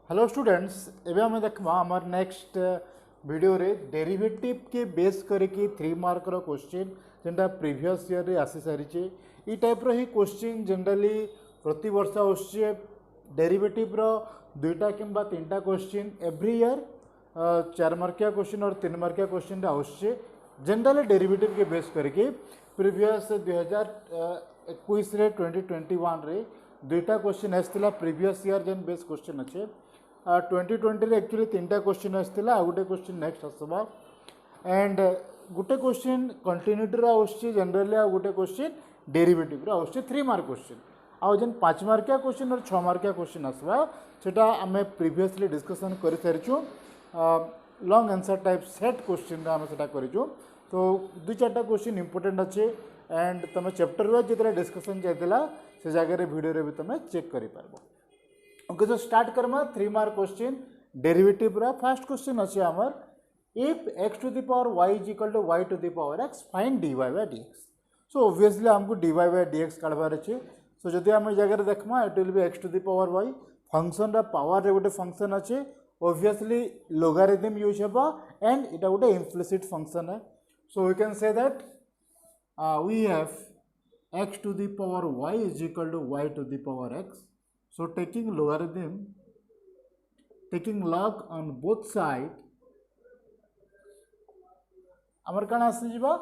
Hello students एबे हमें देखबा हमर नेक्स्ट वीडियो रे डेरिवेटिव के बेस करके 3 मार्क रो क्वेश्चन जेंटा प्रीवियस ईयर रे आसी सारिचे ई टाइप रो ही क्वेश्चन जनरली प्रति वर्ष आउछे डेरिवेटिव रो दुईटा किंबा तीनटा क्वेश्चन एवरी ईयर 4 मार्किया क्वेश्चन और 3 मार्किया क्वेश्चन आउछे जनरली डेरिवेटिव के बेस करके प्रीवियस 2021 रे 2021 रे दुईटा क्वेश्चन आसला प्रीवियस ईयर जेन बेस क्वेश्चन अच्छे 2020 एक्चुअली 3टा क्वेश्चन आसला आ गोटे क्वेश्चन नेक्स्ट आसबा एंड गोटे क्वेश्चन कंटिन्यूटी आसछि जनरली आ गोटे क्वेश्चन डेरिवेटिव आसछि 3 मार्क क्वेश्चन आ जेन 5 मार्किया क्वेश्चन और 6 मार्किया क्वेश्चन आसबा सेटा आमे प्रीवियसली डिस्कशन कर सारिछु long answer type set question आमे सेटा करिछु तो दु चारटा क्वेश्चन इंपोर्टेंट अच्छे एंड तुम चैप्टर वाइज जितना डिस्कशन जाइला से जगह वीडियो रे भी तुम चेक कर पारबो ओके तो स्टार्ट करमा 3 मार्क क्वेश्चन डेरिवेटिव रा फर्स्ट क्वेश्चन अच्छे हमर if x to the power y is equal to y to the power x find dy by dx so obviously हमको dy बाय dx काढबार अछि सो जदि हम जगह देखमा it will be x to the power y function रा power रे गोटे फंक्शन अच्छे ऑब्वियसली लोगारिथम यूज हेबा एंड इटा गोटे इम्प्लिसिट फंक्शन है so we can say that we have x to the power y is equal to y to the power x. So taking logarithm, taking log on both sides, amar kana asjiba.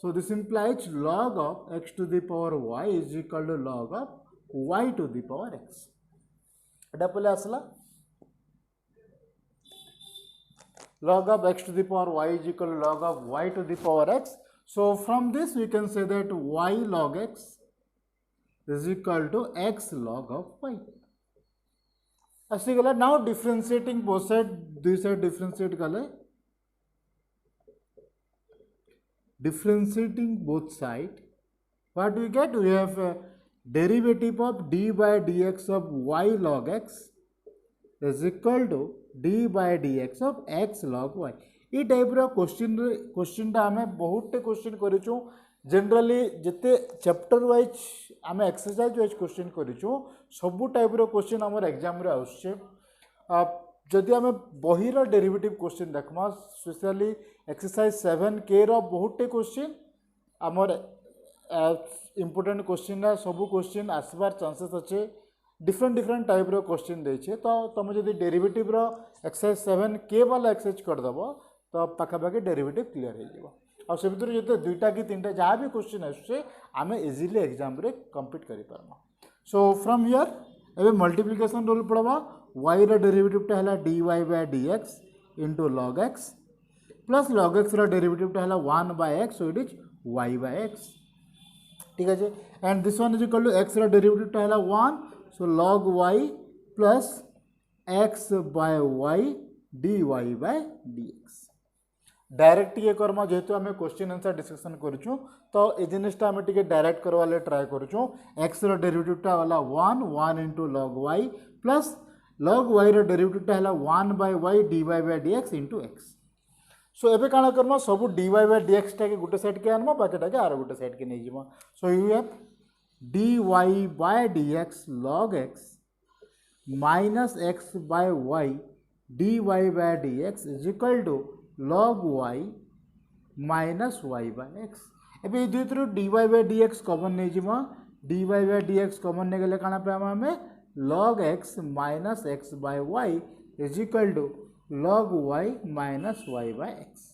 So this implies log of x to the power y is equal to log of y to the power x. Eta pole asla log of x to the power y is equal to log of y to the power x. So from this we can say that y log x is equal to x log of y. ऐसे गला now differentiating both side this side differentiate गले differentiating both side what we get we have derivative of d by dx of y log x is equal to d by dx of x log y. ये type रो question आमे बहुत question करिछु generally जिते chapter wise आमे exercise wise question करिछु सब type रो क्वेश्चन हमर एग्जाम रे आउछे जदि आमे बही रो डेरिवेटिव क्वेश्चन देखमा स्पेशली एक्सरसाइज 7k रो बहुत क्वेश्चन हमर इंपोर्टेंट क्वेश्चन है सब क्वेश्चन आसबार चांसेस अच्छे डिफरेंट टाइप रो क्वेश्चन देछे तो तुम जदि डेरिवेटिव रो एक्सरसाइज 7k वाला एक्सरसाइज कर दबो तो पाखापाखि डेरिवेटिव क्लियर हो जाए और से भर जो दुईटा कि तीनटा जहाँ भी क्वेश्चन आसे आम इजिली एग्जाम रे कंप्लीट कर पार्मा सो फ्रॉम हियर एवं मल्टीप्लिकेशन रूल पढ़वा y रो डेरिवेटिव है dy by dx into log x plus log x रो डेरिवेटिव है 1 by x so it is y by x ठीक है and this one is equal to x रो derivative है 1 सो log y plus x by y dy by dx direct ये करमा जेहेतु आम क्वेश्चन आंसर डिस्कशन करूँ तो ये जिनटा आम टे डायरेक्ट करवा ट्राए करूँ एक्स रो डेरिवेटिवटा वाला 1 into log y plus log y रो डेरिवेटिवटा है 1 by y d y by d x into x so एबे काना करमा सब d y by d x टाके गोटे साइड के आनमा बाकीटा के आर गोटे साइड के नहीं जिमा so you have d y by d x log x minus x by y d y by d x is equal to log y minus y by x एबे दुई through dy by dx common नहीं जिमा dy by dx common नहीं गले काना पे हमें log x minus x by y is equal to log y minus y by x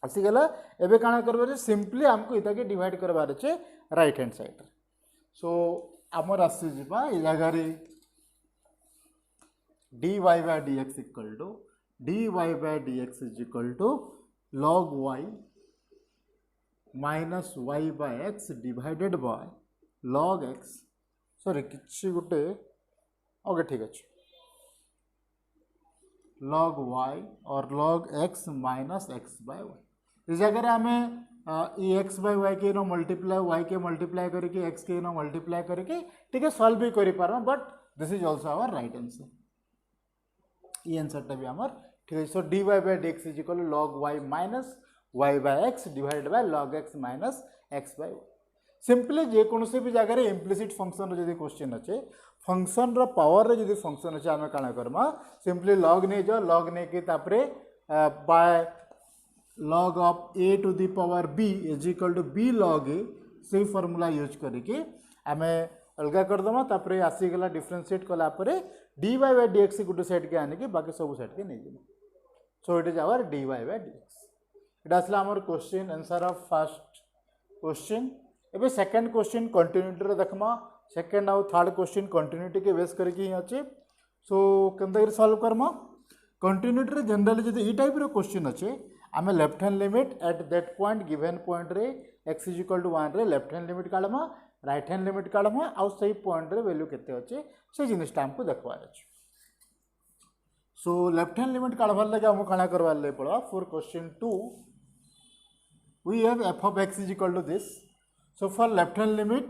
आसी गला एबे काना करबे सिंपली हमको इता के डिवाइड करबार छे राइट हैंड साइड सो हमर आसी जिबा ए जगह रे dy by dx equal to dy by dx is equal to log y minus y by x divided by log x sorry किछि गुटे ओके ठीक अछि log y और log x minus x by y इस जगह हमें x by y के नो multiply y के मल्टीप्लाई करके x के नो मल्टीप्लाई करके ठीक है सॉल्व भी करि पारम but this is also our right answer ये आंसर भी हमार ठीक है so dy by dx is equal log y minus y by x divided by log x minus x by y simply जेकोसी भी जगह इम्प्लिसिट फंक्शन जब question अच्छे फंक्शन पावर जब फंक्शन अच्छे आम कण करमा सिंपली लॉग नहीं जाओ लॉग नहीं कि by log of a to the power b is equal to b log a से फॉर्मूला यूज करके आम अलग करदमा तापर आसीगला डिफरेंशिएट कलापर dy बाय dx गोटे साइड के आनिक बाकी सब साइड के नहीं जाए so it is our dy by dx इटा आसला आमर question answer of first question एबे सेकंड क्वेश्चन कंटिन्यूटी देखमा सेकंड आउ थर्ड क्वेश्चन कंटिन्यूटी के बेस करके ही अच्छे सो केनता सॉल्व करमा कंटिन्यूटी जनरली जब ई टाइप रो क्वेश्चन अच्छे आम left hand limit at that point given point रे x इज इक्वल टू 1 रे लेफ्ट हैंड लिमिट काढमा राइट हैंड लिमिट काढमा आउ सही पॉइंट रे वैल्यू केते अच्छे से जिनिसटा हमको देखबार अछि सो लेफ्ट हैंड लिमिट काढबार लगे हम काना करबार ले पड़ो for question 2 we have f of x is equal to this. So for left hand limit,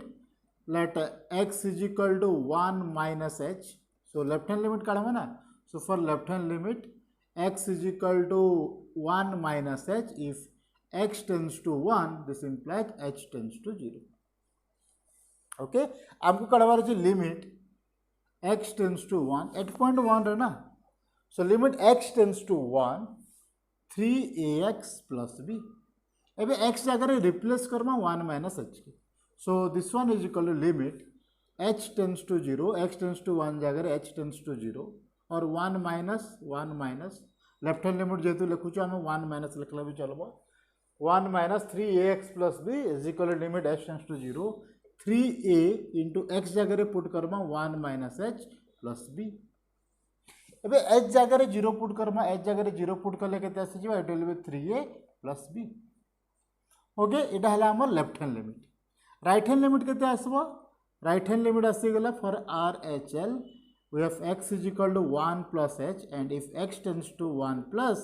let x is equal to 1 minus h. So left hand limit काढा ना. So for left hand limit, x is equal to 1 minus h. If x tends to 1, this implies h tends to 0. Okay. आपको काढावार है limit x tends to 1 at point 1 है ना. So limit x tends to 1, 3ax plus b. एबे x जगह replace करमा 1 minus h के so this one is equal to limit h tends to 0 x tends to 1 जगह h tends to 0 और 1 minus left hand limit जेतु लिखुछु हम 1 minus लिखला भी चलबो 1 minus 3ax plus b is equal to limit h tends to 0 3a into x जगह put करमा 1 माइनस h प्लस b एबे h जगह 0 पुट करमा h जगह 0 पुट करले केते आसी जिवो it will be 3a plus b okay इटा हला हमर left hand limit right hand limit केते आसबो राइट हैंड लिमिट आसी गेला for RHL we have x is equal to 1 plus h and if x tends to 1 plus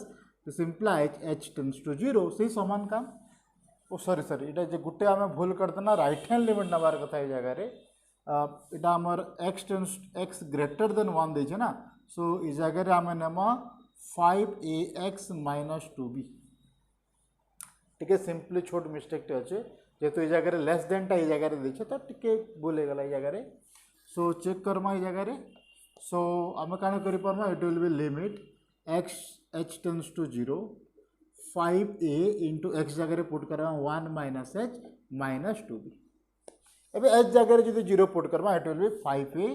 this implies h tends to 0 से समान काम ओ sorry इटा जे गुटे हमें भूल करते ना राइट हैंड लिमिट नबार कथा ए जगह रे इटा हमर x tends x greater than 1 देछे ना सो इ जगह रे हमें नेमा 5ax minus 2b टिके सिंपली छोट मिस्टेक टे अच्छे जेतु ये जगह लेस देन टा ये जगह देखे तो टिके बोले गला ये जगह सो चेक करमा ये जगह सो आम काना करि परमा it will be limit x h tends to 0 5a into x जगह पुट करमा 1 माइनस h माइनस 2b एबे h जगह जदि 0 पुट करमा it will be 5a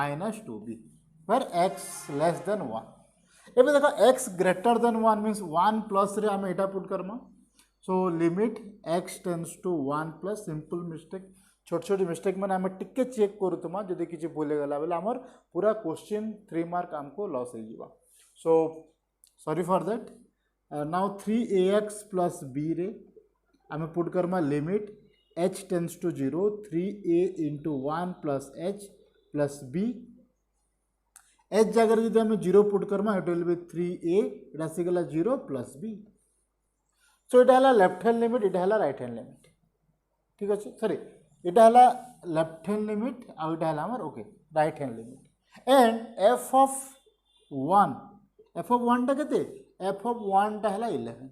minus 2b पर x लेस देन 1 एबे देखो x greater than 1 means 1 plus रे आम एटा पुट करमा so limit x tends to 1 plus simple mistake छोट छोट मिस्टेक माने आम टिके चेक करूतमा जदि किछि भूले गला बेले हमर पूरा क्वेश्चन 3 मार्क हमको लॉस हो जिवा so sorry for that now 3ax plus b रे आम पुट करमा limit h tends to 0 3a into 1 plus h plus b h जगह यदि हमें 0 पुट करमा इट विल बी 3a इटा से गला 0 प्लस b सो इटा हला लेफ्ट हैंड लिमिट इटा हला राइट हैंड लिमिट ठीक अछि सॉरी इटा हला लेफ्ट हैंड लिमिट आ इटा हला हमर okay right hand limit and f of 1 टा केते f ऑफ 1 टा हला 11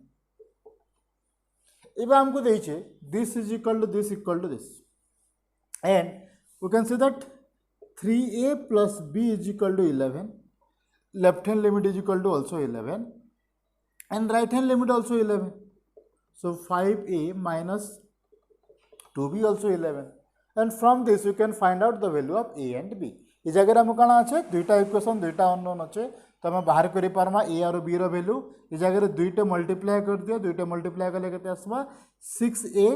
एबे हमको देइछे this is equal to this and we can see that 3a plus b is equal to 11 left hand limit is equal to also 11 and right hand limit also 11 so 5a minus 2b also 11 and from this you can find out the value of a and b इस जगह हम कण अच्छे दुईटा equation दुईटा unknown अच्छे तो हम बाहर करि पारमा a और b रो वैल्यू इस जगह दुईटा मल्टीप्लाई कर दियो दुईटा मल्टीप्लाई करले केते आसबा 6a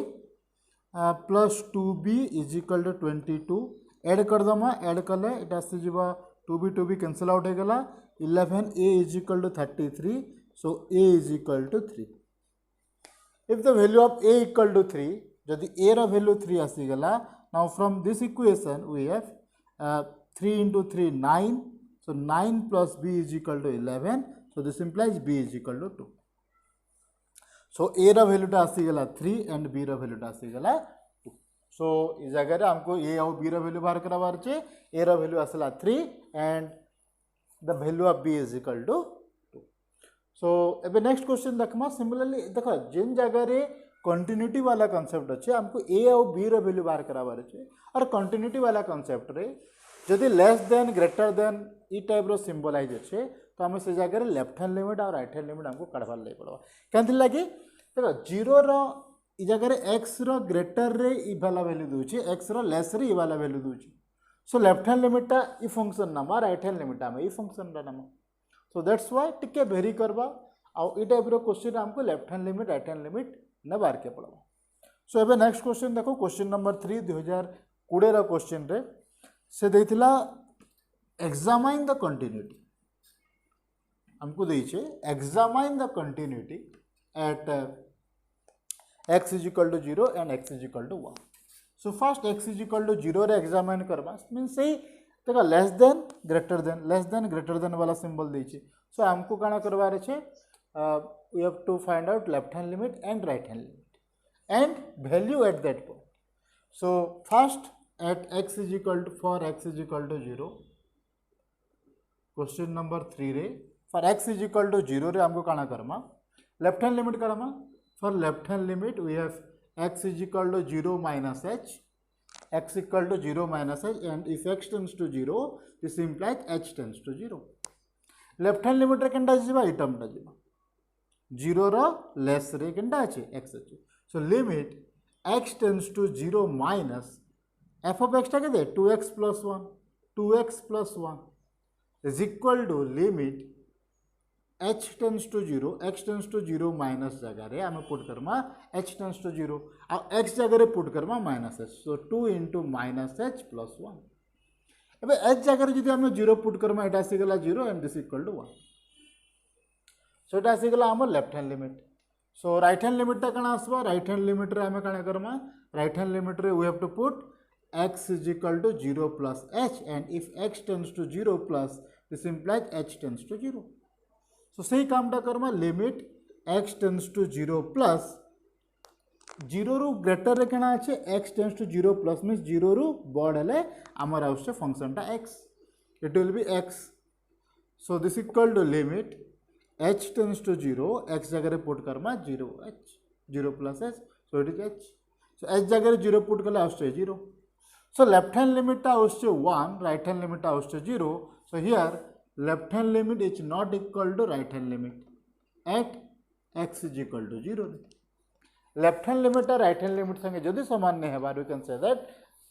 plus 2b is equal to 22 add कर दमा एड कले इटा से जीवा 2b कैंसिल आउट हो गला 11a is equal to 33 so a is equal to 3 if the value of a equal to 3 जदि a रा वैल्यू 3 आसी गला now from this equation we have 3 into 3 9 so 9 plus b is equal to 11 so this implies b is equal to 2 so a रा value टा आसी गला 3 and b रा value टा आसी गला सो इस जगह हमको ए और बी वैल्यू बाहर कराबार छे ए वैल्यू आसला 3 and the value of b is equal to 2 so एबे नेक्स्ट क्वेश्चन देखमा सिमिलरली देखो जिन जगह रे कंटिन्यूटी वाला कॉन्सेप्ट अच्छे हमको ए और बी रो वैल्यू बाहर कराबार अच्छे और कंटिन्यूटी वाला कॉन्सेप्ट रे जदि लेस देन ग्रेटर देन ई टाइप रो सिंबलाइज अच्छे तो आम से जगह लेफ्ट हैंड लिमिट और राइट हैंड लिमिट हमको काढ़वार लगे पड़वा क्या लगे देखो जीरो रो इ जगह एक्स रो ग्रेटर रे ई वाला वैल्यू दूची एक्स रो लेस रे ई वाला वैल्यू दूची सो लेफ्ट हैंड लिमिट टा ई फंक्शन नामा राइट हैंड लिमिट आम ई फंक्शन टा नामा सो दैट्स व्हाई टिके वेरी करबा आ ई टाइप रो क्वेश्चन हमको left hand limit right hand limit ने बार के पड़वा सो एबे नेक्स्ट क्वेश्चन देखो क्वेश्चन नंबर 3 2020 रो क्वेश्चन रे से देथिला एग्जामाइन द कंटिन्यूटी हमको देइछे examine the continuity at x is equal to 0 and x is equal to 1 so first x is equal to 0 रे एग्जामाइन करबा मींस सही देखो लेस देन ग्रेटर देन वाला सिंबल देइछे सो हमको काना करबार छे we have to find out left hand limit and right hand limit and value at that point so first at x is equal to for x is equal to 0 question number 3 रे for x is equal to 0 रे हमको काना Karma left hand limit Karma for left hand limit we have x is equal to 0 minus h x equal to 0 minus h and if x tends to 0 this implies h tends to 0 left hand limit रे केनटा जिबा ई term टा जिबा 0 रो less रे केनटा अछि x अछि so limit x tends to 0 minus f of x टा के दे 2x plus 1 2x plus 1 is equal to limit h tends to 0 x tends to 0 minus जगह रे हमें put Karma h tends to 0 और x जगह रे put Karma minus h so 2 into minus h plus 1 एबे h जगह रे जदि हमें 0 पुट करमा एटा आसी गला 0 and this equal to 1 so एटा आसी गला हमर left hand limit so right hand limit ता कना आसबा राइट हैंड लिमिट रे हमें कना करमा राइट हैंड लिमिट रे we have to put x is equal to 0 plus h and if x tends to 0 plus this implies h tends to 0 so सही कामटा करमा limit x tends to 0 plus 0 रु greater रे केना अछि x tends to 0 plus means 0 रु बड़ हेले हमर आउस फंक्शन टा x it will be x so this equal to limit h tends to 0 x जगह रे put Karma 0 h 0 plus h so it is h so h जगह रे 0 पुट कला आउस 0 so left hand limit टा आउस 1 right hand limit टा आउस 0 so here left hand limit is not equal to right hand limit at x is equal to 0 left hand limit और right hand limit संगे जदि समान नहीं है we can say that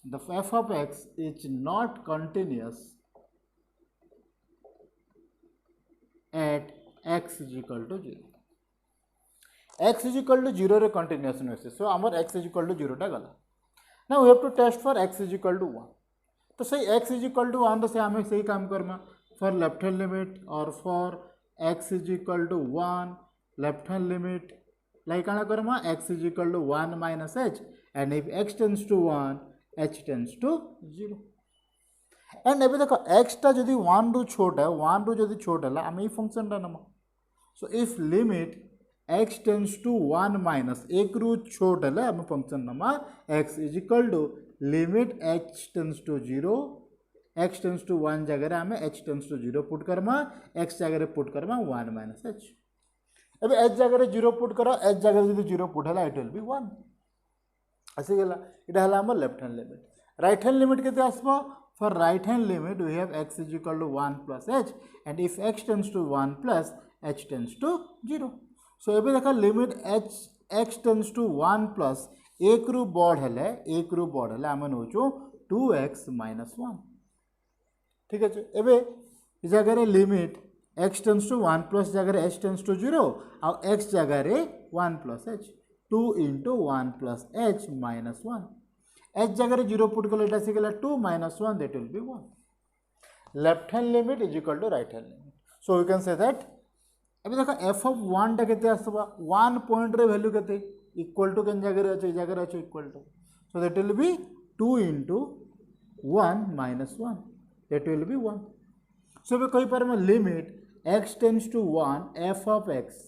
the f of x is not continuous at x is equal to 0 x is equal to 0 रे continuous नहीं so हमर x is equal to 0 टा गला now we have to test for x is equal to 1 तो सही x is equal to 1 तो से हमें सही काम करना for left hand limit or for x is equal to 1 left hand limit like ana karma x is equal to 1 minus h and if x tends to 1 h tends to 0 and एबे देखो x टा जदि 1 रु छोट है 1 रु जदि छोट है हम ई फंक्शन टा नमा so if limit x tends to 1 minus 1 रु छोट है हम फंक्शन नमा x is equal to limit h tends to 0 x tends to 1 जगह रे हमें h tends to 0 put Karma x जगह रे पुट करमा 1 minus h एबे h जगह रे 0 पुट करा h जगह रे जदि 0 पुट हला इट विल बी 1 आसी गेला इटा हला हमर left hand limit right hand limit केते आसबो for right hand limit we have x is equal to 1 plus h and if x tends to 1 plus h tends to 0 so एबे देखा limit h x tends to 1 plus 1 रु बड़ हले हम नोचो 2x minus 1 ठीक है एबे इस जगह रे limit x tends to 1 plus जगह रे h टेंड्स टू 0 और x जगह रे 1 plus h 2 into 1 plus h minus 1 h जगह रे 0 पुट कले एटा सिगला 2 minus 1 that will be 1 left hand limit is equal to right hand limit so we can say that अबे देखो f of 1 टा केते आसबा 1 पॉइंट रे वैल्यू केते इक्वल टू केन जगह रे अछि जगह रे अछि equal to so that will be 2 into 1 minus 1 that will be 1 so we कहि पारे limit x tends to 1 f of x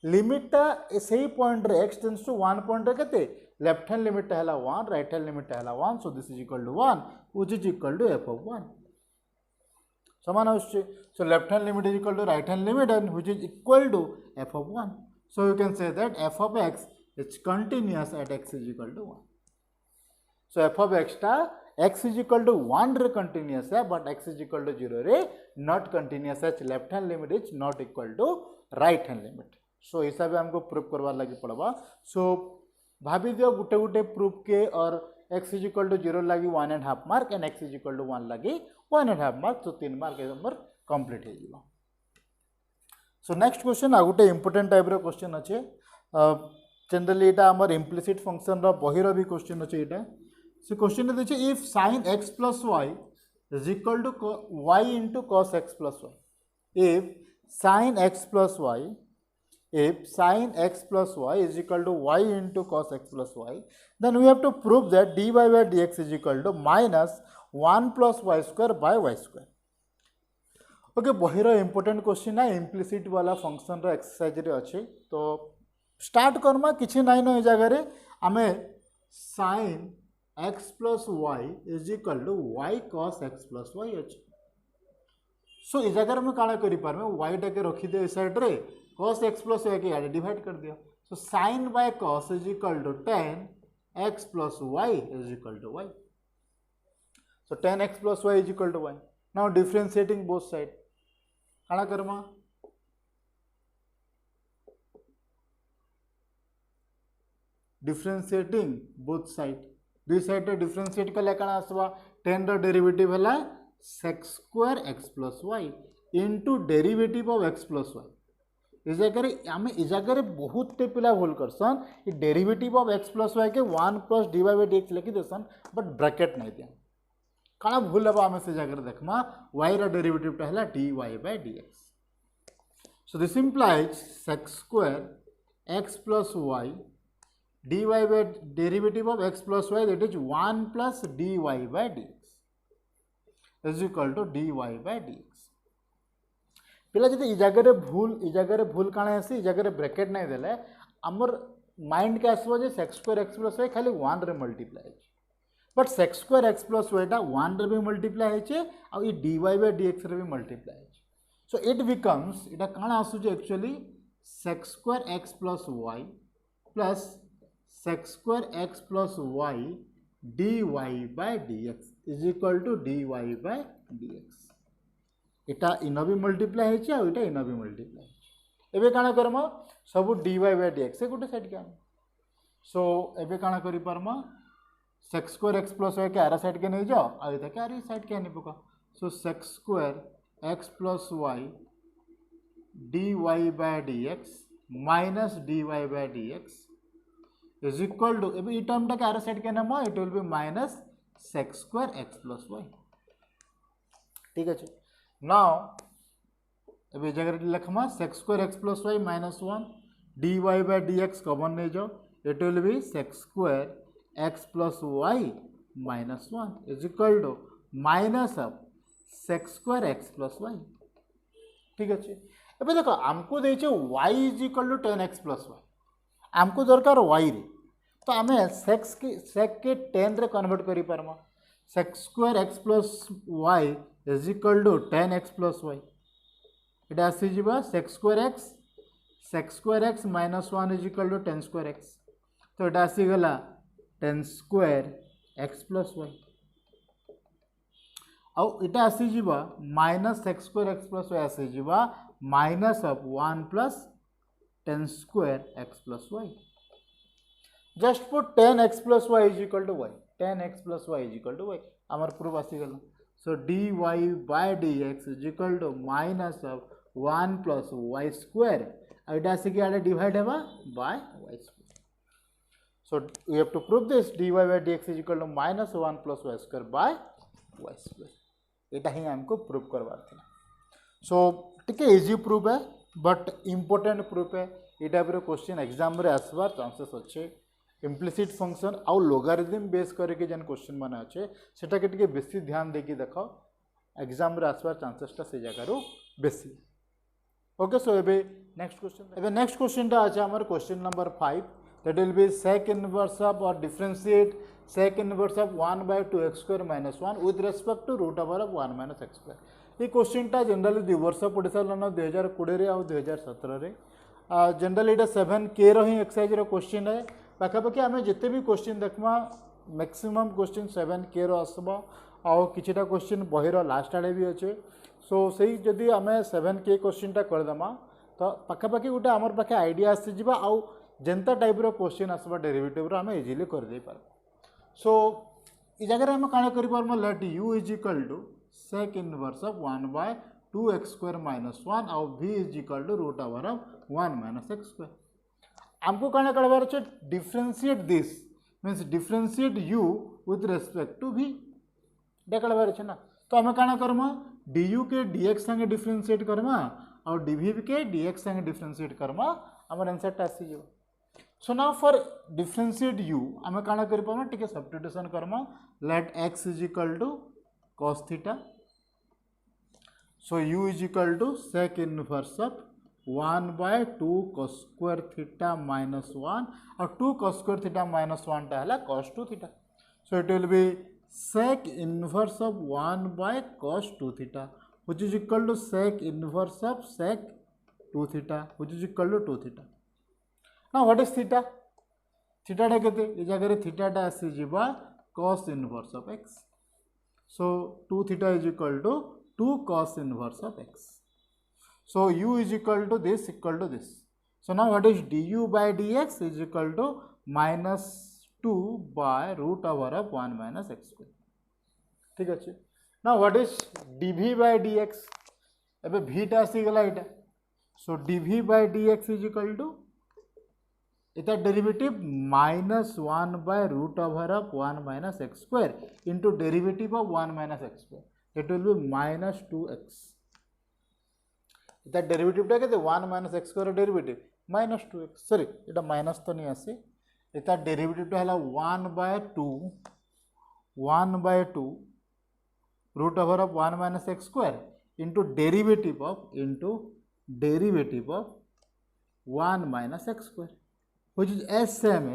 limit टा सही पॉइंट रे x tends to 1 पॉइंट रे केते लेफ्ट हैंड लिमिट टा हला 1 राइट हैंड लिमिट टा हला 1 so this is equal to 1 which is equal to f of 1 समान आउछे so left hand limit is equal to right hand limit and which is equal to f of 1 so you can say that f of x it's continuous at x is equal to 1. So f of x टा x is equal to 1 रे continuous है but x is equal to 0 रे not continuous है. Left hand limit is not equal to right hand limit. So हिसाब हमको proof करवार लगी पड़वा. सो भाभी दियो गुटे गुटे प्रूफ के और x इज इक्वल टू 0 लगी 1.5 mark and x is equal to 1 लगी 1.5 मार्क. तो 3 मार्क नंबर कंप्लीट हो जिवो. सो नेक्स्ट क्वेश्चन आ गुटे इंपोर्टेंट टाइप रो क्वेश्चन अच्छे. जनरली एटा हमर इम्प्लिसिट फंक्शन रो बहिर भी क्वेश्चन अच्छे. एटा से क्वेश्चन देछे if sin x plus y is equal to y into cos x plus y. If sin x plus y is equal to y into cos x plus y, then we have to prove that dy by dx is equal to minus 1 plus y square by y square. Okay बहिर important question है implicit वाला function रो exercise रे अच्छे. तो start Karma किछि nine ए जगह आमे sin x plus y is equal to y cos x plus y अच्छे. सो इस जगह में काଣା करि पारमे y टा के रखी दे साइड रे cos x plus y के आडे डिवाइड कर दियो. सो sin by cos is equal to tan x plus y is equal to y. So tan x plus y is equal to y. Now differentiating both side. काଣା करमा differentiating both side. दुई side रे differentiate कले काଣା आसबा tan रो derivative हला sec square x plus y into derivative of x plus y. इस जगह आम इस जगह बहुत टे पिला भूल करसन ये derivative of x plus y के 1 plus dy by dx लिखि देसन बट ब्रैकेट नहीं दिया. काଣା भूल हबा आम से जगह देखमा y रो डेरिवेटिव टा हला dy by dx. So this implies sec square x plus y dy by derivative of x plus y, that is 1 plus dy by dx is equal to dy by dx. पिला जदि इ जगह भूल काଣା आसी इ जगह ब्रैकेट नहीं देले हमर माइंड के आसबो जे sec square x plus y खाली 1 रे मल्टीप्लाई है. But sec square x plus y टा 1 रे भी मल्टीप्लाई है और ये dy by dx रे भी मल्टीप्लाई है. So it becomes इटा काଣା आसुचे actually sec square x plus y plus sec square x plus y dy by dx is equal to dy by dx. इटा इन भी मल्टीप्लाई है और इटा इन भी मल्टीप्लाई है. एबे काଣା करम सब dy by dx से गोटे साइड के आम. सो एबे काଣା करि परम sec square x plus y के आरा साइड के नहीं जाओ और इटा के आरी साइड के आनी पका. सो sec square x plus y dy by dx minus dy by dx is equal to अब ये टर्म टा के आर साइड के नाम it will be minus sec square x plus y. ठीक है. नाउ अब ये जगह लिखमा sec square x plus y minus 1 dy by dx common नहीं जाओ it will B sec square x plus y minus 1 is equal to minus of sec square x plus y. ठीक अच्छे. एबे देखो आमको देछे y is equal to tan x plus y. आमको दरकार y रे तो आमे sec के tan रे कन्वर्ट करि परमा. sec square x plus y is equal to tan x plus y. इटा आसी जिबा sec square x minus 1 is equal to tan square x. तो इटा आसी गला tan square x plus y. आउ इटा आसी जिबा minus sec square x plus y आसी जिबा minus of 1 plus tan square x plus y. Just put tan x plus y is equal to y. Tan x plus y is equal to y. आमर proof आसी गला. So dy by dx is equal to minus of 1 plus y square. इटा आसी के आडे divide हेबा by y square. So we have to prove this dy by dx is equal to minus 1 plus y square by y square. इटा ही हमको proof करवार था. सो टिके easy proof है बट इम्पोर्टेंट प्रूफ है. ये टाइप क्वेश्चन एग्जाम रे आसबार chances अच्छे. इम्प्लिसिट फंक्शन आउ लोगारिथम बेस करके जेन क्वेश्चन माने अच्छे सेटा के टिके बेसी ध्यान देकी देखो एग्जाम रे आसबार चांसेसटा से जगह रो बेसी. ओके. सो एबे नेक्स्ट क्वेश्चन टा अच्छा हमर question number 5 that will be sec inverse of or differentiate sec inverse of 1 by 2x square minus 1 with respect to root over of 1 minus x square. ये क्वेश्चन टा जनरली 2 वर्ष पढ़ी सारा 2020 रे और 2017 रे जनरली ये 7K रो ही एक्सरसाइज रो question है पाखापाखि आम जिते भी क्वेश्चन देखमा मैक्सिमम क्वेश्चन 7K रो आसबा आउ किछिटा क्वेश्चन बहिर लास्ट आड़े भी अच्छे सो से जदि आम 7K क्वेश्चनटा करदेमा तो पाखापाखि गोटे आमर पाखे आइडिया आसीजा आउ जेनता टाइप रो क्वेश्चन आसबा डेरिवेटिव आम इजिली करदे पार सो ये जगह आम कण कर let u is equal to sec inverse of 1/2x² - 1 आउ v is equal to root over of 1 - x²। आमको कण करवार अच्छे differentiate this means differentiate u with respect to v डे करवार अच्छे ना तो आम कण करमा du के dx संगे डिफरेंशिएट करमा और dv के dx संगे डिफरेंशिएट करमा आमर आंसर आसी जाओ। So now for differentiate u आम कण कर टिके सब्स्टिट्यूशन करमा let x is equal to cos theta so u is equal to sec inverse of 1/2 cos square theta minus 1 और 2 cos स्क्वायर थीटा माइनस 1 टा है cos 2 theta so it will B sec inverse of 1/cos 2 theta which is equal to sec inverse of sec 2 theta which is equal to 2 theta. Now what is theta? Theta टा केते ए जगह theta टा आसी जिबा cos inverse of x. So 2 theta is equal to 2 cos inverse of x. So u is equal to this. So now what is du by dx is equal to minus 2 by root over of 1 minus x²। ठीक अच्छे ना what is dv by dx एबे v टा आसी गला एटा so dv by dx is equal to इटा derivative -1 by root over of 1 minus x² into derivative of 1 minus x²। It will be -2x। इटा डेरिवेटिव टा केते 1 minus x² derivative -2x sorry इटा माइनस तो नहीं आसी इता डेरिवेटिव टा हला 1/2 root over of 1 minus x² into derivative of 1 minus x² which is same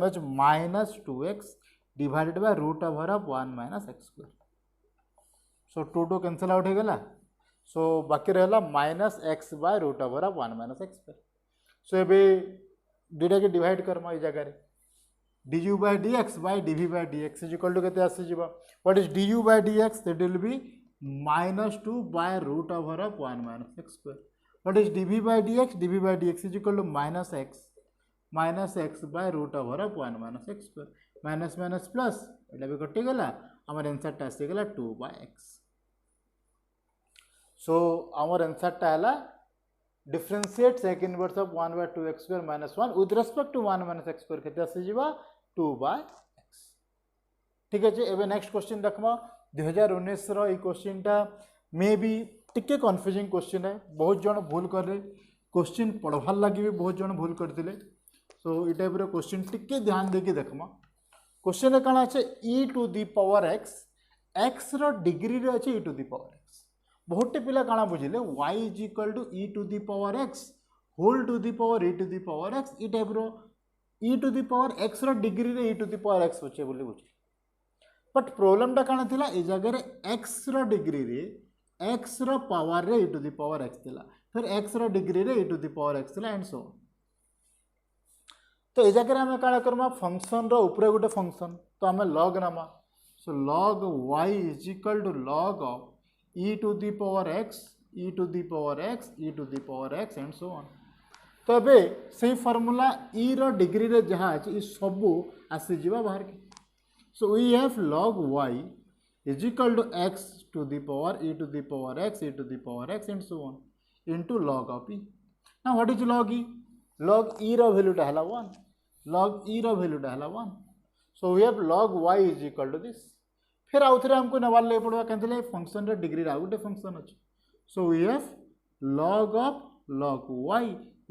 as -2x divided by root over of 1 minus x²। so 2 cancel out हो गला so बाकी रहला -x by root over of 1 minus x²। so एबे दुईटा के divide Karma ये जगह du by dx by dv by dx is equal to केते आसी जिबा what is du by dx that will be -2 by root over of 1 minus x²। What is dv by dx is equal to -x by root over of 1 minus x² minus minus plus iota भी कटि गला हमर answer टा आसी गला 2/x। सो हमर answer टा हला differentiate sec inverse of 1/2x² minus 1 with respect to 1 minus x² केते आसी जिबा 2/x। ठीक है एबे नेक्स्ट क्वेश्चन देखमा 2019 रो ई क्वेश्चन टा मे बी टिके कंफ्यूजिंग क्वेश्चन है बहुत जन भूल करले क्वेश्चन पढ़वार लगी भी बहुत जन भूल करथिले सो ई टाइप रो क्वेश्चन टिके ध्यान देके देखमा क्वेश्चन काना আছে e to the power x x रो डिग्री रे আছে e to the power x बहुत पिला काना बुझिले y is equal to e to the power x whole to the power e to the power x ई टाइप रो e to the power x रो डिग्री रे e to the power x होचे बोली बुझी बट प्रॉब्लम टा काना थिला ए जगह रे x रो डिग्री रे x रो पावर रे e to the power x थिला फिर x रो डिग्री रे e to the power x थिला एंड सो तो ए जगह आम काण करमा फंक्शन रो ऊपर गोटे फंक्शन तो आम लॉग नामा so log y is equal to log of e to the power x e to the power x e to the power x and so on. तो अबे से फार्मूला e रो degree रे जहाँ अछि ई सब आसी जिबा बाहर के so we have log y is equal to x to the power e to the power x e to the power x and so on into log ऑफ e। Now what is log e? log e रो value टा हला 1 log e रो value टा हला 1 so we have log y is equal to this फिर आउ थे हमको नवार ले पड़वा कहते फंक्शन रे डिग्री रा गोटे फंक्शन अछि so we have log of log y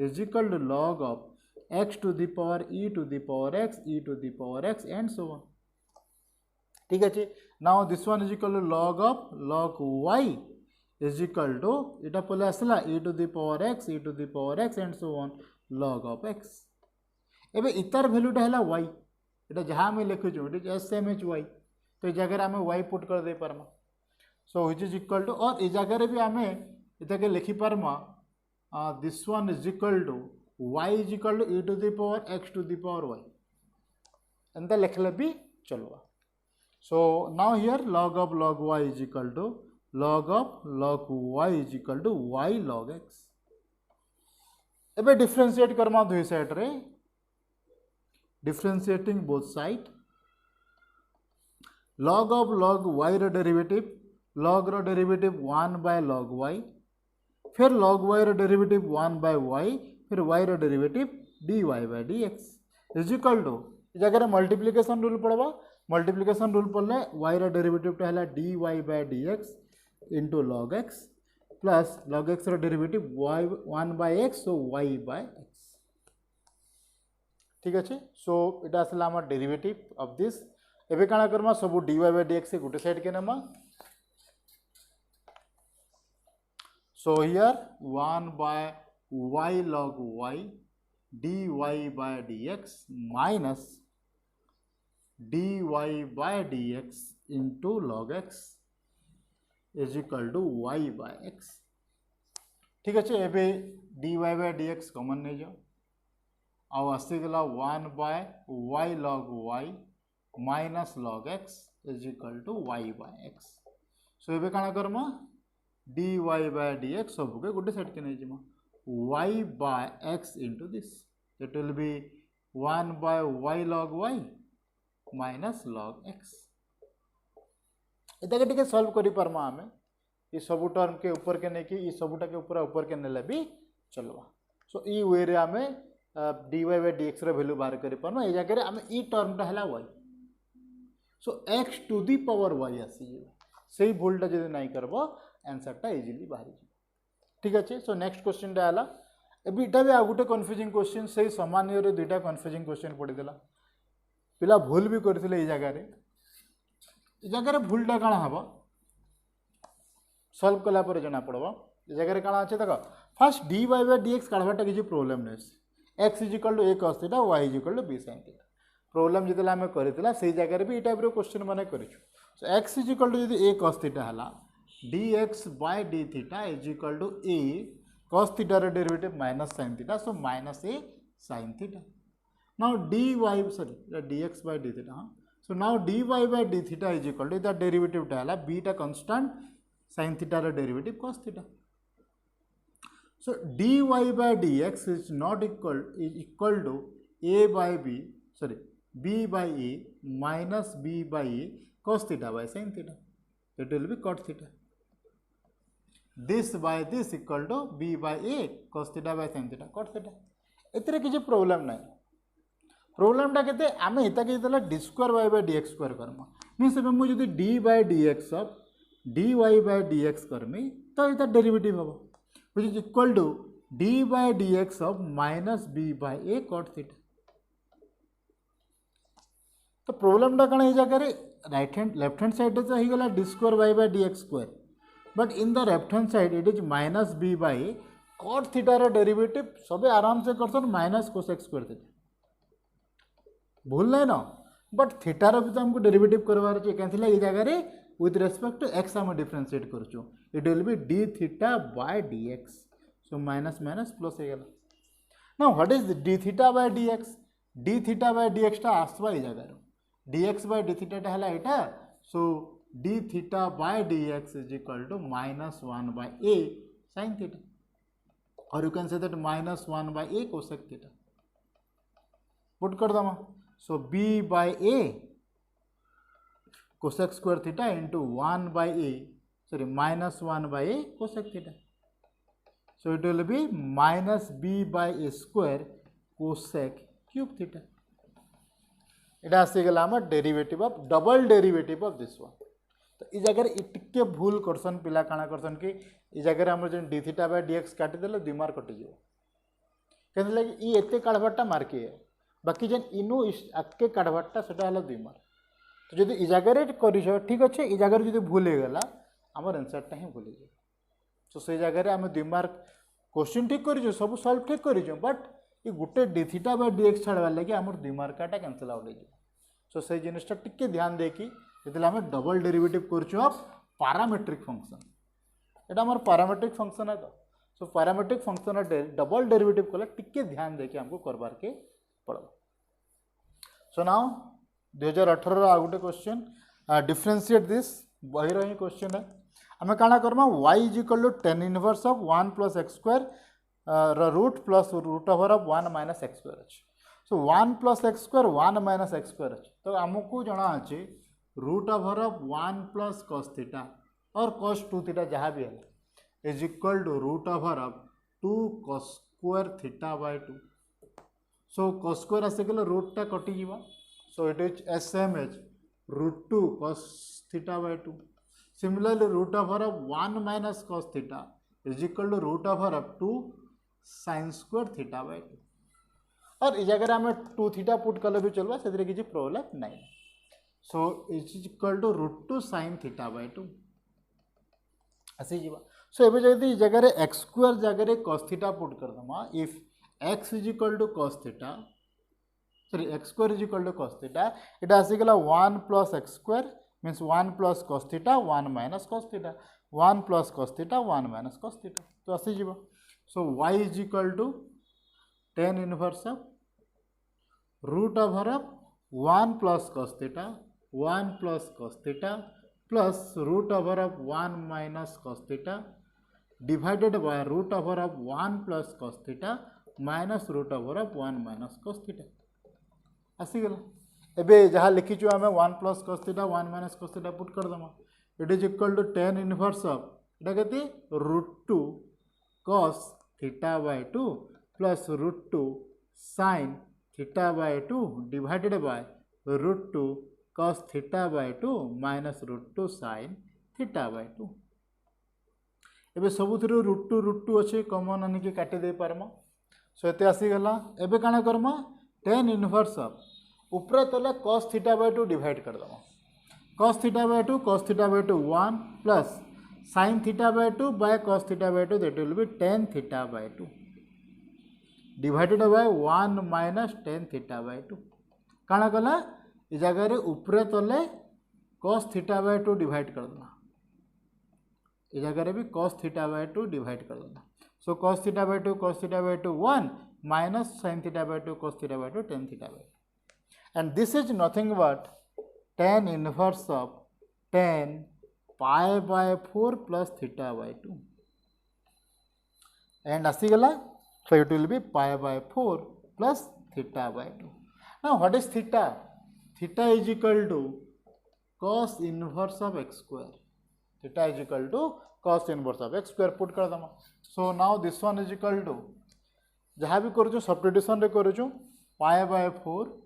is equal to log of x to the power e to the power x e to the power x and so on. ठीक है now this one is equal to log of log y is equal to इटा पले आसला e to the power x e to the power x and so on log of x। एबे इतार वैल्यूटा है y इटा जहाँ आम लिखुचु it is S M H Y तो ये जगह आम y पुट कर दे पारमा so which is equal to और ये जगह भी आम इताके लिखि पारमा this one is equal to y is equal to e to the power x to the power y. And the लिखले भी चलवा. So now here log of log y is equal to log of log y is equal to y log x. एबे differentiate करमा दुई side रे, differentiating both side. log of log y रो derivative, log रो derivative 1 by log y, फिर log y रो derivative 1 by y, फिर y रो derivative dy by dx is equal to जगह मल्टीप्लिकेशन रूल पड़वा. मल्टीप्लिकेशन रूल पड़े y रो डेरिवेटिव टा है dy by dx into log x plus log x रो derivative y 1 by x, so y by x. ठीक अच्छे. सो इटा आसला आम डेरिवेटिव ऑफ दिस. एबे काना करमा सब dy by dx से गोटे साइड के नमा. So here 1 by y log y dy by dx minus dy by dx into log x is equal to y by x. ठीक अच्छे. एबे dy by dx कॉमन नहीं जाओ आउ आसीगला 1 by y log y minus log x is equal to y by x. So एबे काना Karma dy by dx सब के गोटे साइड के नहीं जिमा y by x into this. It will be 1 by y log y minus log x. इतना के सॉल्व करी परमा हमें ये सब टर्म के ऊपर के नहीं कि ये सबटा के ऊपर के नेले भी चलवा. सो ई वे रे हमें dy by dx रे वैल्यू बाहर करी परमा. ए जगह रे हमें ई टर्म टा हला y. So x to the power y आसी सही भूलटा जदि नहीं करबो आंसर टा इजीली बाहर जी. ठीक अच्छे. सो नेक्स्ट क्वेश्चन टा हला एबी इटा भी आ गुटे कंफ्यूजिंग क्वेश्चन सही समान रे दुईटा कंफ्यूजिंग क्वेश्चन पड़ी देला. पिला भूल भी करथिले ए जगह रे. ए जगह रे भूलटा काना हबो सॉल्व कला पर जना पड़बो. ए जगह रे काना अछि देखो फर्स्ट dy by dx काढबाटा किछि प्रॉब्लम नै. x is equal to a cos theta, y is equal to b sin theta. Problem जितला हमें करथिला सेही जगह रे भी ई टाइप रो क्वेश्चन माने करिछु. सो x is equal to यदि a cos theta हला dx by d theta is equal to a cos theta रो derivative minus sin theta, so minus a sin theta. Now dy dx by d theta. So now dy by d theta is equal to the derivative टा हला b टा constant sin theta रो derivative cos theta. So dy by dx is not equal to a by b, b by a minus b by a cos theta by sin theta. It will be cot theta. This by this equal to b by a cos theta by sin theta cot theta. इतरे किसी problem नहीं. Problem टा केते आमे हिता के देला d square y by dx square Karma. Means एबे मु जदी d by dx of dy by dx करमी तो इता डेरिवेटिव हबो which is equal to d by dx of minus b by a cot theta. तो प्रॉब्लम टा कण हे जगह रे right hand left hand side तो ही गला d square y by dx square, but in the left hand side it is minus b by a cot theta रो derivative सबे आराम से करसन minus cos x square theta. भूल नहीं ना. But theta rho भी तो हमको डेरिवेटिव करवार छै कैन थिला ए जगह रे विथ रेस्पेक्ट टू x हम डिफरेंशिएट करछु. It will be d theta by dx. So minus minus plus हे गेला. Now what is d theta by dx? d theta by dx टा आसबा ए जगह रो dx by d theta टा हला एटा. सो d theta by dx is equal to minus 1 by a sin theta, or you can say that minus 1 by a cosec theta. Put कर दमा. So b by a cosec square theta into 1 by a minus 1 by a cosec theta. So it will be minus b by a square cosec cube theta. इटा आसी गला हम derivative of double derivative of this one. तो ई जगह टिके भूल करसन पिला काना करसन कि ई जगह हमर जन d theta by dx काटी देले 2 मार्क कटि जिवो. केन लगे ई एते काढबाटा मार्क है बाकी जेन इनु आके काढबाटा सेटा हला 2 मार्क. तो जदि ई जगह रे करिसो ठीक अच्छे. ई जगह जदि भूल हे गला हमर आंसर टा ही भूल जे. सो से जगह रे हम 2 मार्क क्वेश्चन ठीक करिसो सब सॉल्व ठीक करिसो, बट ये गुटे d theta by dx छाड़वा लगे हमर 2 मार्क टा कैंसिल आउट हे. सो से जिनिसटा टिके ध्यान दे कि जदि हम डबल डेरिवेटिव करछु ऑफ पैरामीट्रिक फंक्शन. एटा हमर पैरामीट्रिक फंक्शन है. तो so parametric function double derivative कले टिके ध्यान देके हमको करबार के पड़ो। सो नाउ 2018 आ गोटे क्वेश्चन डिफरेंशिएट दिस बही रही क्वेश्चन है आम काना करमा y is equal to tan inverse of 1 plus x square root plus root over of 1 minus x square अच्छे। So 1 plus x square 1 minus x square अच्छे तो आमको जना अच्छे root over of 1 plus cos theta और cos 2 theta जहाँ भी है is equal to root over of 2 cos square theta by 2। So cos square आसिकले रूटटा कटिज so it is as same as root 2 cos theta by 2। Similarly root over of 1 minus cos theta is equal to root over of 2 sine square theta by 2 और इस जगह आम 2 theta put कले भी चलवा से किसी प्रोब्लेम नहीं। So is equal to root 2 sine theta by 2 आसी जीवा। सो एबे जदि इस जगह एक्स स्क्वायर जगह कॉस थीटा पुट कर दमा if x is equal to cos theta sorry x square is equal to cos theta इटा आसीगला 1 plus x square means 1 plus cos theta 1 minus cos theta 1 plus cos theta 1 minus cos theta तो आसी जीवा। सो y is equal to tan inverse of root over of 1 plus cos theta 1 plus cos theta plus root over of 1 minus cos theta divided by root over of 1 plus cos theta minus root over of 1 minus cos theta आसीगला। एबे जहाँ लिखीचु आम 1 plus cos theta 1 minus cos theta put कर दमा it is equal to tan inverse of इटा केते root 2 cos theta by 2 plus root 2 sine theta by 2 divided by root 2 cos theta by 2 minus root 2 sine theta by 2। एबे सबुथिरो root 2 अच्छे common आनिके काटी दे पारमा। सो एते आसीगला एबे काना करमा टेन इनवर्स ऑफ ऊपर तले कॉस थीटा बाय 2 डिवाइड कर दमा cos theta by 2 1 plus sign theta by 2 by cos theta by 2 that will B tan theta by 2 divided by 1 minus tan theta by 2 काना कला इस जगह ऊपर तले कॉस थीटा बाय 2 डिवाइड कर देना इस जगह भी कॉस थीटा बाय 2 डिवाइड कर देना। So cos theta by 2 1 minus sign theta by 2 cos theta by 2 tan theta by 2 and this is nothing but tan inverse of 10 pi by 4 plus theta by 2 and asigala so it will be pi by 4 plus theta by 2. Now what is theta? Theta is equal to cos inverse of x square. Theta is equal to cos inverse of x square put कर दमा। So now this one is equal to जहाँ भी करूँ substitution रे करूँ pi by 4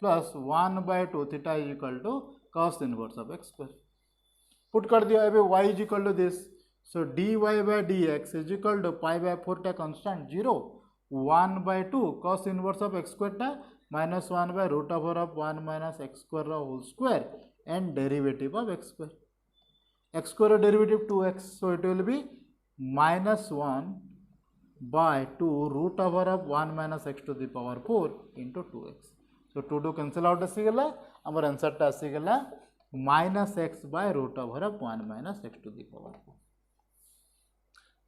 plus 1 by 2 theta is equal to cos inverse of x square put कर दिया। एबे y is equal to this so dy by dx is equal to pi by 4 टा constant 0 1 by 2 cos inverse of x square टा minus 1 by root over of 1 minus x square रा whole square and derivative of x square derivative 2x so it will be minus 1 by 2 root over of 1 minus x to the power 4 into 2x। So 2 cancel out आसीगला आमर आंसरटा आसीगला minus x by root over of 1 minus x to the power 4।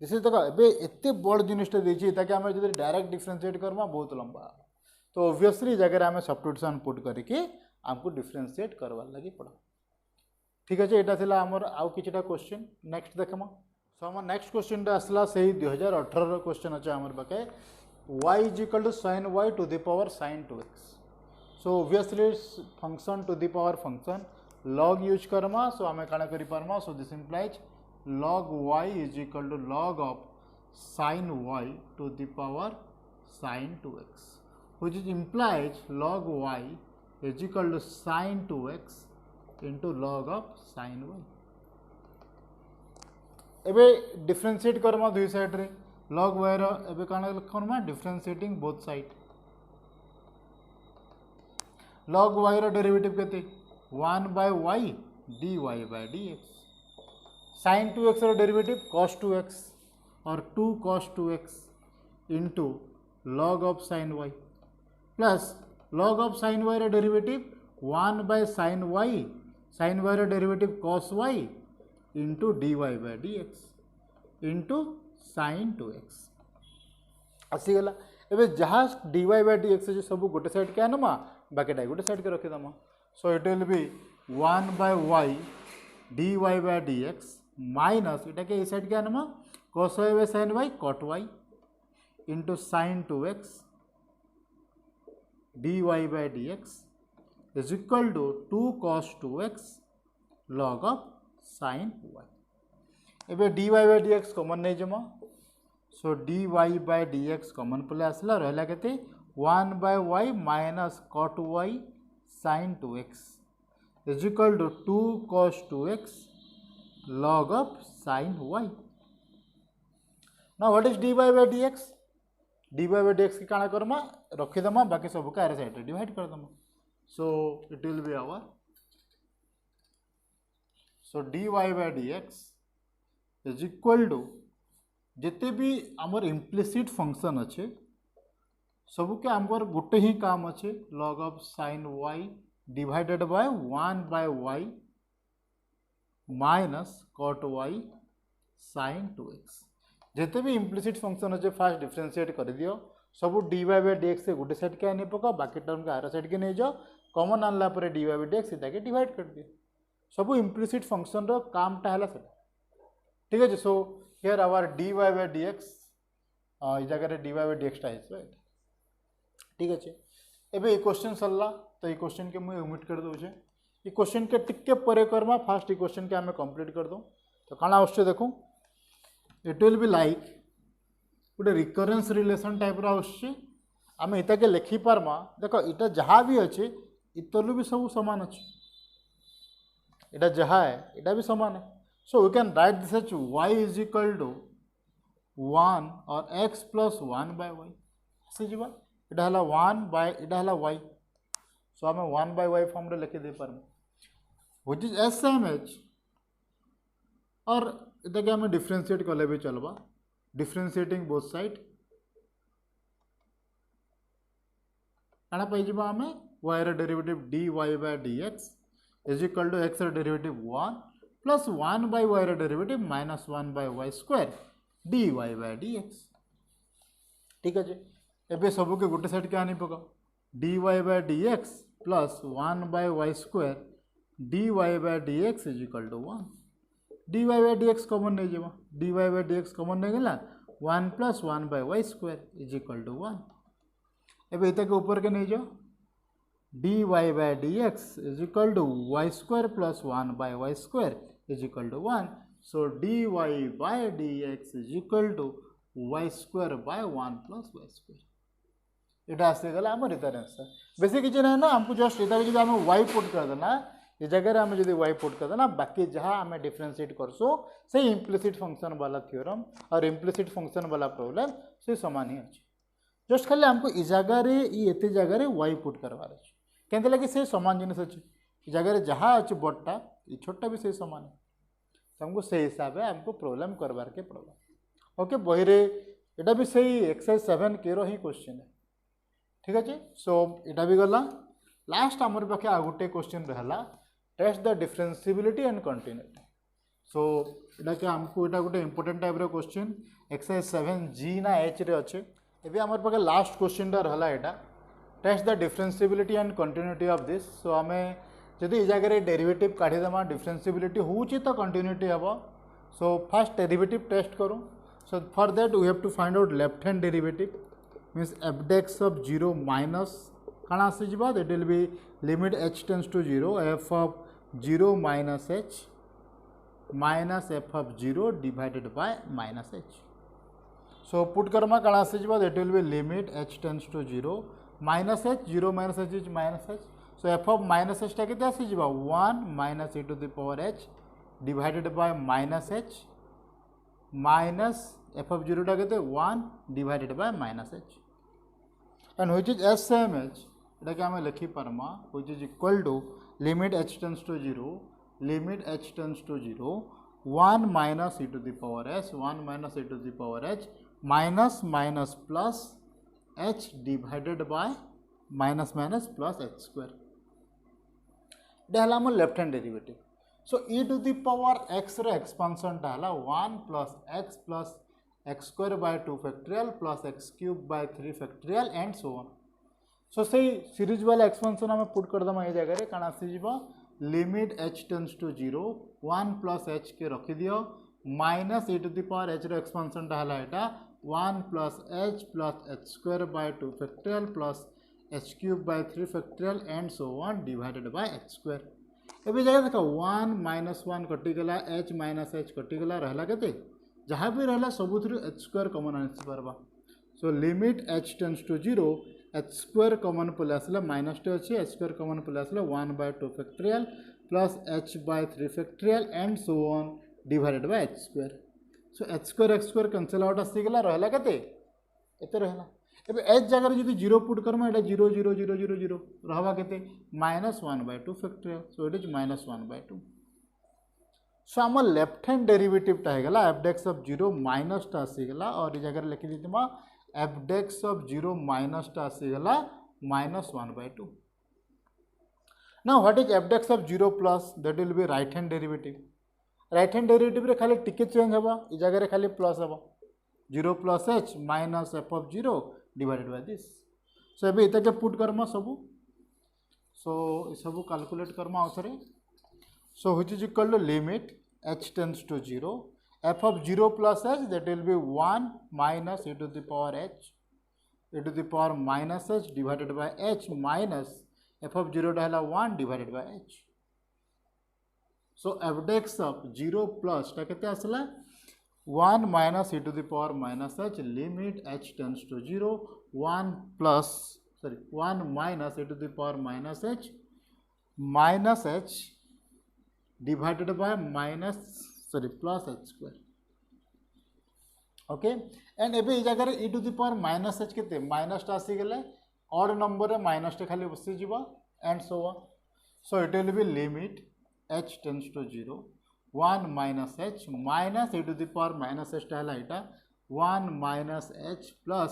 This is देखो एबे एते बड़ जिनिसटा देछि ताकि आमे जदि डायरेक्ट डिफरेंशिएट करबा बहुत लंबा तो ऑब्वियसली जगह आमे सब्स्टिट्यूशन पुट करके हमको डिफरेंशिएट करवा लागि पड़ा। ठीक है एटा थिला हमर आउ किछटा क्वेश्चन नेक्स्ट देखमा। सो हमर नेक्स्ट क्वेश्चनटा आसला सही 2018 रो क्वेश्चन अछि हमर पाके y is equal to sin y to the power sin 2x। So obviously function to the power function log use करमा। सो आमे काना करि पारमा so this implies log y is equal to log of sin y to the power sin 2x which is implies log y is equal to sin 2x into log of sin y। एबे differentiate करमा दुई side रे log y रो एबे काना करमा differentiating both side log y रो derivative केते 1 by y dy by dx sin 2x रो डेरिवेटिव cos 2x और 2 cos 2x into log of sin y plus log of sin y रो डेरिवेटिव 1 by sin y रो derivative cos y into dy by dx into sin 2x आसीगला एबे जहाँ dy by dx जो सब गोटे side के आनमा बाकीटा गोटे साइड के रखीदमा so it will be 1 by y dy by dx minus इटा के साइड के आनमा cos y बाय sin y cot y into sin 2x dy by dx is equal to 2 cos 2x log of sin y एबे dy by dx common नहीं जमा so dy by dx common पले आसला रहला केते 1 by y minus cot y sin 2x is equal to 2 cos 2x log of sin y now what is dy by dx dy by dx की काना करमा रखि दमा बाकी सब का आर साइड डिवाइड कर दमा so it will be our so dy by dx is equal to जिते भी आमर इम्प्लिसिट फंक्शन अच्छे सबके आमर गोटे ही काम अच्छे log of sin y divided by 1 by y minus cot y sin 2x जिते भी इम्प्लिसिट फंक्शन अच्छे फास्ट डिफरेंशिएट कर दियो सब dy बाय dx से गोटे साइड के नहीं पका बाकी टर्म के आर साइड के नहीं जाओ कॉमन आनला पर dy बाय dx सीधा के डिवाइड कर दियो सब इम्प्लिसिट फंक्शन रो कामटा हैला से ठीक है so here our dy by dx इस जगह dy बाय dx टा है ठीक है एबे ये क्वेश्चन सरला तो ये क्वेश्चन के मुझे ओमिट कर दूचे ये क्वेश्चन के टिके परे करमा फास्ट ये क्वेश्चन के हमें कंप्लीट कर दो तो काना आछे देखो इट विल बी लाइक गोटे रिकरेन्स रिलेशन टाइप रो आछे आम इटा के लिखि पारमा देखो इटा जहाँ भी अच्छे इतलू भी सब समान अच्छे इटा जहाँ है इटा भी समान है so we can write this as y is equal to 1 or x plus 1 by y से जीवा इटा हला 1 by इटा हला y so हमें 1 by y फॉर्म रे लिखि दे पारम which is s same as और इटा के हमें डिफरेंशिएट करले भी चलबा डिफरेंशिएटिंग बोथ साइड काना पाई जीवा हमें y रे derivative dy by dx is equal to x रे डेरिवेटिव 1 प्लस 1 बाय y रे derivative minus 1 by y square dy by dx ठीक है एबे सब के गोटे साइड के आनी पका dy by dx plus 1 by y square dy by dx is equal to 1 dy by dx common नहीं जेबा dy बाय dx कॉमन नहीं गेला 1 plus 1 by y square is equal to 1 एबे इता के ऊपर के नहीं जाओ dy by dx is equal to y square plus 1 by y square is equal to 1 so dy by dx is equal to y square by 1 plus y square इटा आसे गला हमर इतार आंसर बेसी किछ नै ना हमको जस्ट इतार जदी हम y पुट कर देना ये जगह हम जदी y पुट कर देना बाकी जहां हम डिफरेंशिएट करसो से इम्प्लिसिट फंक्शन वाला थ्योरम और इम्प्लिसिट फंक्शन वाला प्रॉब्लम से समान ही अछि जस्ट खाली हमको इ जगह रे इ एते जगह रे y पुट करवार अछि केंते लगे से समान जिनिस अछि जगह जहाँ अच्छे बड़टा ये छोटा भी सही समान है तो हमको सही हिसाब से हमको प्रॉब्लम करवार के पड़ेगा ओके बही रे इटा भी सही एक्सरसाइज 7 के रो ही क्वेश्चन है ठीक अच्छे सो इटा भी गला लास्ट आमर पाखे आ गोटे क्वेश्चन रहला test the differentiability and continuity so इटा के हमको इटा गोटे इंपोर्टेंट टाइप रो क्वेश्चन एक्सरसाइज 7 जी ना एच रे अच्छे एबे आमर पाखे लास्ट क्वेश्चन टा रहला इटा test the differentiability and continuity of this so हमें जदि ये जगह डेरिवेटिव काढ़ीदेमा डिफरेंशिएबिलिटी होची तो कंटिन्यूटी हम सो फर्स्ट डेरिवेटिव टेस्ट करूँ so for that we have to find out left hand derivative means f dash of 0 minus काना से जीवा that will be limit h tends to 0 f of 0 minus h minus f of 0 divided by minus h so put करमा काना से जीवा that will be limit h tends to 0 minus h 0 minus h is minus h so f of minus h टा केते आसी जीवा 1 minus e to the power h divided by minus h minus f of 0 टा केते 1 divided by minus h and which is s same as एटा के हम लिखि परमा which is equal to limit h tends to 0 limit h tends to 0 1 minus e to the power h 1 minus e to the power h minus minus plus h divided by minus minus plus h square डेहला हमर left hand derivative so e to the power x रे expansion टा हला 1 plus x plus x square by 2 factorial plus x cube by 3 factorial and so on. So से series वाला expansion आम put करदे ये जगह कण आसीज limit h tends to 0 1 plus h के रखिदि minus e to the power h expansion है यहाँ 1 plus h square by 2 factorial plus h cube by 3 factorial and so on divided by h square. एबे जगह देख 1 माइनस 1 कटिगला h minus h कटिगला रहला केते जहाँ भी रहला सबुथु एच स्क्वायर कॉमन आसी पारबा। So limit h tends to 0 h square common पले आसला माइनस टे अच्छे एच स्क्वायर कॉमन पले आसला 1 by 2 factorial plus h by 3 factorial and so on divided by h square. So h square cancel out आसीगला रहला केते एते रहला। एबे एच जगह जब 0 पुट करमा एटा 0 0 0 0 0 रहबा केते minus 1 by 2 factorial. So it is minus 1 by 2। So आम लेफ्ट हैंड डेरिवेटिव टा हेगला एफ डेक्स ऑफ 0 माइनस टा आसीगला और ये जगह लिखि दितिमा एफ डेक्स ऑफ 0 माइनस टा आसीगला minus 1 by 2। Now what is f dx of 0 plus that will be right hand derivative. Right hand derivative रे खाली टिके चेंज हबा ई जगह रे खाली प्लस हबा 0 plus h minus f of 0 divided by this. So एबे इते के पुट करमा सबु। सो सबु कैलकुलेट करमा आउथरे। So which is equal to limit h tends to 0 f of 0 plus h that will be 1 minus e to the power minus h divided by h minus f of 0 टा 1 divided by h। so f dex of 0 plus टा केते आसला 1 minus e to the power minus h limit h tends to 0 1 minus e to the power minus h divided by plus h square। Okay and एबे जगह e to the power minus h केते minus टा आसी गेले odd number रे minus टा खाली बसी जीवा and so on. So it will be limit h tends to 0 1 minus h minus e to the power minus h टा हला एटा 1 minus h plus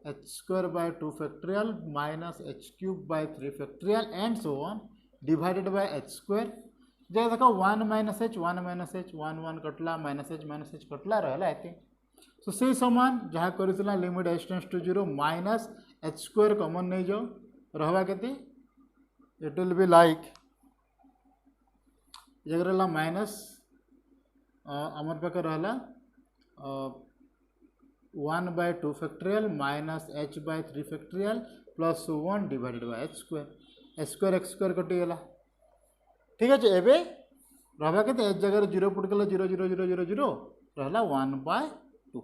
h square by 2 factorial minus h cube by 3 factorial and so on divided by h square। जगह देखो 1 minus h 1 minus h 1 1 कटला minus h कटला रहला एते। सो से समान जहाँ करथिला limit h tends to 0 minus h square common नहीं जाओ रहबा केते इट विल बी लाइक जगह रहला माइनस हमर पाके रहला 1 by 2 factorial minus h by 3 factorial plus 1 divided by h square x square कटि गेला। ठीक है एबे रहबा केते एच जगह 0 पुट कले 0 0 0 0 0 रहला 1 by 2।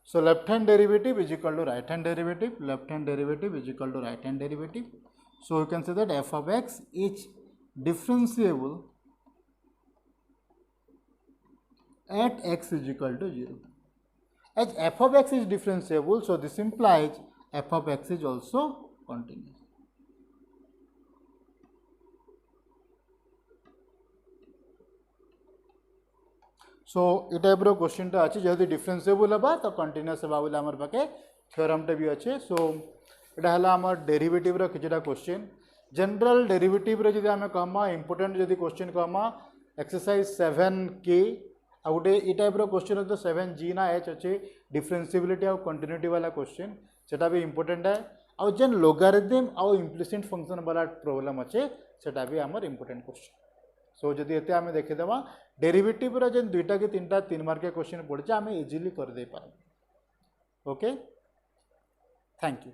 So left hand derivative is equal to right hand derivative left hand derivative is equal to right hand derivative. So you can say that f of x is differentiable at x is equal to 0। As f of x is differentiable, so this implies f of x is also continuous। सो ये type question टा अच्छे जल्दी differentiable हबा तो continuous हबा बोले हमर पाके theorem टे भी अच्छे। सो एटा हला हमर डेरिवेटिव रो किछटा क्वेश्चन जनरल डेरिवेटिव रे जदी हमें कहमा इंपोर्टेंट जदी क्वेश्चन कहमा एक्सरसाइज 7k आ गोटे ई टाइप रो क्वेश्चन तो 7g ना h अच्छे डिफरेंशिएबिलिटी और कंटिन्यूटी वाला क्वेश्चन सेटा भी इंपोर्टेंट है और जेन लोगारिथम और इम्प्लिसिट फंक्शन वाला प्रॉब्लम अच्छे सेटा भी हमर इंपोर्टेंट क्वेश्चन। सो जदि एते आमे देखिदेबा डेरिवेटिव रो जेन 2टा कि 3टा 3 मार्क के क्वेश्चन पड़े आमे इजीली कर दे पार। Okay thank you.